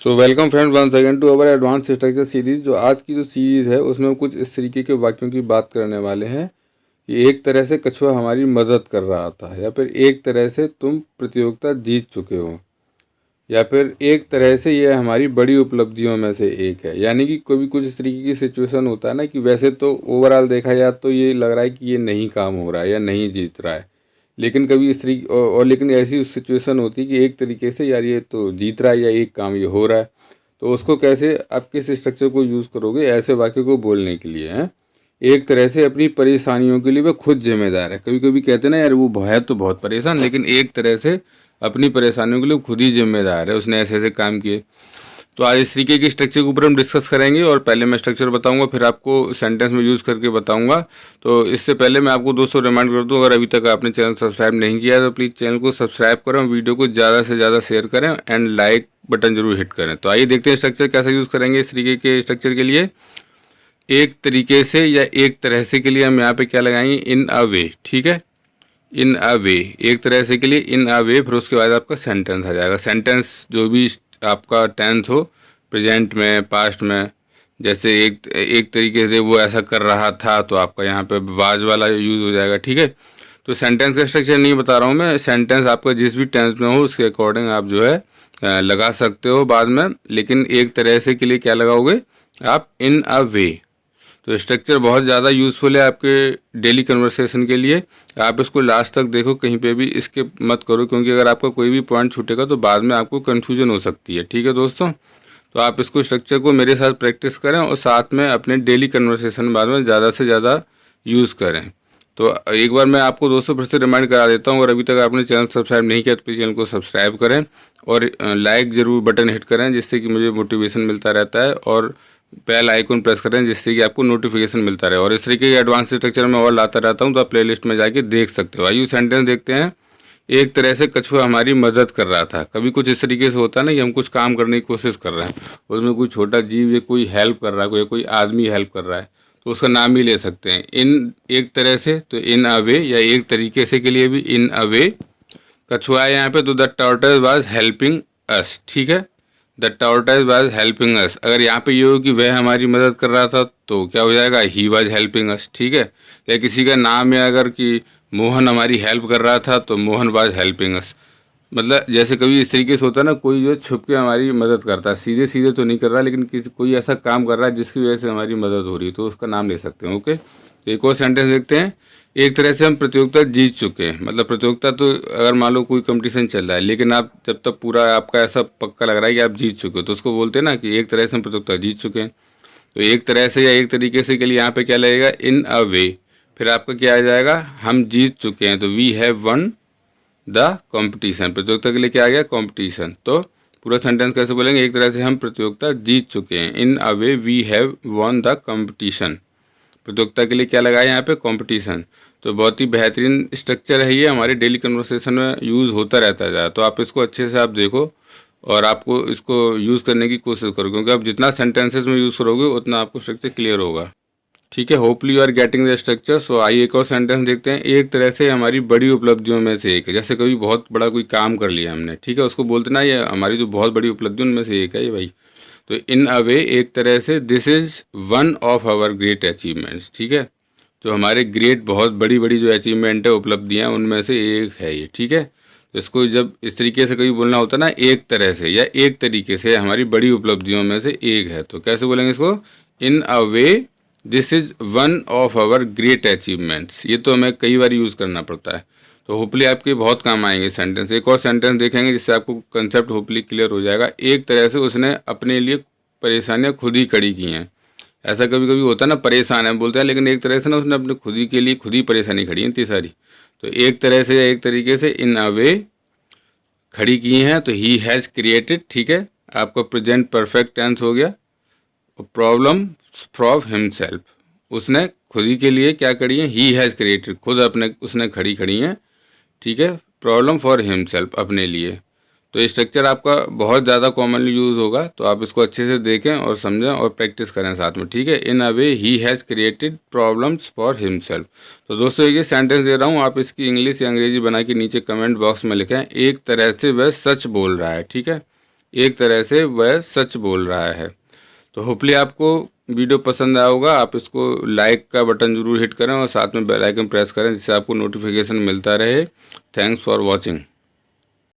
So welcome friend once again to our advance structure series. जो आज की जो सीरीज़ है उसमें हम कुछ इस तरीके के वाक्यों की बात करने वाले हैं कि एक तरह से कछुआ हमारी मदद कर रहा था, या फिर एक तरह से तुम प्रतियोगिता जीत चुके हो, या फिर एक तरह से यह हमारी बड़ी उपलब्धियों में से एक है। यानी कि कोई भी कुछ इस तरीके की सिचुएशन होता है ना कि वैसे तो ओवरऑल देखा जाए तो ये लग रहा है कि ये नहीं काम हो रहा है या नहीं जीत रहा है, लेकिन कभी इस तरीके और लेकिन ऐसी सिचुएशन होती है कि एक तरीके से यार ये तो जीत रहा है या एक काम ये हो रहा है। तो उसको कैसे आप किस स्ट्रक्चर को यूज़ करोगे ऐसे वाक्य को बोलने के लिए हैं। एक तरह से अपनी परेशानियों के लिए वह खुद जिम्मेदार है। कभी कभी कहते हैं ना यार वो है तो बहुत परेशान, लेकिन एक तरह से अपनी परेशानियों के लिए खुद ही जिम्मेदार है, उसने ऐसे ऐसे काम किए। तो आज इस तरीके की स्ट्रक्चर के ऊपर हम डिस्कस करेंगे, और पहले मैं स्ट्रक्चर बताऊंगा फिर आपको सेंटेंस में यूज़ करके बताऊंगा। तो इससे पहले मैं आपको दोस्तों रिमाइंड कर दूं, अगर अभी तक आपने चैनल सब्सक्राइब नहीं किया है तो प्लीज़ चैनल को सब्सक्राइब करें, वीडियो को ज़्यादा से ज़्यादा शेयर करें एंड लाइक बटन जरूर हिट करें। तो आइए देखते हैं स्ट्रक्चर कैसे यूज़ करेंगे इस तरीके के स्ट्रक्चर के लिए। एक तरीके से या एक तरह से के लिए हम यहाँ पे क्या लगाएंगे, इन अ वे। ठीक है, इन अ वे, एक तरह से के लिए इन अ वे, फिर उसके बाद आपका सेंटेंस आ जाएगा। सेंटेंस जो भी आपका टेंस हो, प्रेजेंट में, पास्ट में, जैसे एक तरीके से वो ऐसा कर रहा था तो आपका यहाँ पे वाज वाला यूज़ हो जाएगा। ठीक है, तो सेंटेंस का स्ट्रक्चर नहीं बता रहा हूँ मैं, सेंटेंस आपका जिस भी टेंस में हो उसके अकॉर्डिंग आप जो है लगा सकते हो बाद में, लेकिन एक तरह से के लिए क्या लगाओगे आप, इन अ वे। तो स्ट्रक्चर बहुत ज़्यादा यूज़फुल है आपके डेली कन्वर्सेशन के लिए। आप इसको लास्ट तक देखो, कहीं पे भी स्किप मत करो, क्योंकि अगर आपका कोई भी पॉइंट छूटेगा तो बाद में आपको कन्फ्यूजन हो सकती है। ठीक है दोस्तों, तो आप इसको स्ट्रक्चर को मेरे साथ प्रैक्टिस करें और साथ में अपने डेली कन्वर्सेशन बाद में ज़्यादा से ज़्यादा यूज़ करें। तो एक बार मैं आपको दोस्तों फिर से रिमाइंड करा देता हूँ, अगर अभी तक आपने चैनल सब्सक्राइब नहीं किया तो प्लीज़ चैनल को सब्सक्राइब करें और लाइक ज़रूर बटन हिट करें, जिससे कि मुझे मोटिवेशन मिलता रहता है, और बेल आइकन प्रेस करें जिससे कि आपको नोटिफिकेशन मिलता रहे। और इस तरीके के एडवांस स्ट्रक्चर में और लाता रहता हूँ, तो आप प्लेलिस्ट में जाके देख सकते हो। आइए सेंटेंस देखते हैं। एक तरह से कछुआ हमारी मदद कर रहा था। कभी कुछ इस तरीके से होता है ना कि हम कुछ काम करने की कोशिश कर रहे हैं, उसमें कोई छोटा जीव या कोई हेल्प कर रहा है, कोई आदमी हेल्प कर रहा है, तो उसका नाम ही ले सकते हैं इन, एक तरह से तो इन अ वे, या एक तरीके से के लिए भी इन अ वे। कछुआ है यहाँ पे, तो the tortoise was helping us. ठीक है, the tortoise was helping us. अगर यहाँ पे ये हो कि वह हमारी मदद कर रहा था तो क्या हो जाएगा, ही वाज हेल्पिंग अस। ठीक है, या किसी का नाम है अगर कि मोहन हमारी हेल्प कर रहा था तो मोहन वाज हेल्पिंग अस। मतलब जैसे कभी इस तरीके से होता है ना, कोई जो छुप के हमारी मदद करता है, सीधे सीधे तो नहीं कर रहा, लेकिन किसी कोई ऐसा काम कर रहा है जिसकी वजह से हमारी मदद हो रही है, तो उसका नाम ले सकते हैं। ओके, तो एक और सेंटेंस देखते हैं। एक तरह से हम प्रतियोगिता जीत चुके हैं। मतलब प्रतियोगिता तो अगर मान लो कोई कंपटीशन चल रहा है, लेकिन आप जब तक पूरा आपका ऐसा पक्का लग रहा है कि आप जीत चुके हो, तो उसको बोलते हैं ना कि एक तरह से हम प्रतियोगिता जीत चुके हैं। तो एक तरह से या एक तरीके से के लिए यहाँ पे क्या लगेगा, इन अ वे। फिर आपका क्या आ जाएगा, हम जीत चुके हैं, तो we have won the competition. प्रतियोगिता के लिए क्या आ गया, कंपटीशन। तो पूरा सेंटेंस कैसे बोलेंगे, एक तरह से हम प्रतियोगिता जीत चुके हैं, in a way we have won the competition. प्रतियोगिता के लिए क्या लगाया यहाँ पे, कंपटीशन। तो बहुत ही बेहतरीन स्ट्रक्चर है ये, हमारे डेली कन्वर्सेशन में यूज़ होता रहता है। तो आप इसको अच्छे से आप देखो और आपको इसको यूज़ करने की कोशिश करो, क्योंकि आप जितना सेंटेंसेस में यूज़ करोगे उतना आपको स्ट्रक्चर क्लियर होगा। ठीक है, hopefully you are getting the structure. So आइए एक और सेंटेंस देखते हैं। एक तरह से हमारी बड़ी उपलब्धियों में से एक है। जैसे कभी बहुत बड़ा कोई काम कर लिया हमने, ठीक है, उसको बोलते ना ये हमारी जो बहुत बड़ी उपलब्धियों में से एक है ये भाई। तो इन अ वे, एक तरह से, this is one of our great achievements. ठीक है, जो हमारे ग्रेट, बहुत बड़ी बड़ी जो अचीवमेंट है, उपलब्धियाँ, उनमें से एक है ये। ठीक है, तो इसको जब इस तरीके से कभी बोलना होता है ना, एक तरह से या एक तरीके से हमारी बड़ी उपलब्धियों में से एक है, तो कैसे बोलेंगे इसको, in a way this is one of our great achievements. ये तो हमें कई बार यूज़ करना पड़ता है, तो होपली आपके बहुत काम आएंगे सेंटेंस। एक और सेंटेंस देखेंगे जिससे आपको कंसेप्ट होपली क्लियर हो जाएगा। एक तरह से उसने अपने लिए परेशानियां खुद ही खड़ी की हैं। ऐसा कभी कभी होता है ना, परेशान है बोलते हैं, लेकिन एक तरह से ना उसने अपने खुद ही के लिए खुद ही परेशानी खड़ी है इतनी सारी। तो एक तरह से या एक तरीके से इन अ वे खड़ी की हैं, तो ही हैज़ क्रिएटेड। ठीक है, आपका प्रेजेंट परफेक्ट टेंस हो गया। प्रॉब्लम फॉर हिमसेल्फ, उसने खुद ही के लिए क्या करी है, ही हैज़ क्रिएटेड, खुद अपने उसने खड़ी हैं। ठीक है, प्रॉब्लम फॉर हिमसेल्फ, अपने लिए। तो स्ट्रक्चर आपका बहुत ज़्यादा कॉमनली यूज़ होगा, तो आप इसको अच्छे से देखें और समझें और प्रैक्टिस करें साथ में। ठीक है, in a way he has created problems for himself. तो दोस्तों ये सेंटेंस दे रहा हूँ, आप इसकी इंग्लिश या अंग्रेजी बना के नीचे कमेंट बॉक्स में लिखें। एक तरह से वह सच बोल रहा है। ठीक है, एक तरह से वह सच बोल रहा है। तो होपली आपको वीडियो पसंद आया होगा। आप इसको लाइक का बटन ज़रूर हिट करें और साथ में बेल आइकन प्रेस करें जिससे आपको नोटिफिकेशन मिलता रहे। Thanks for watching.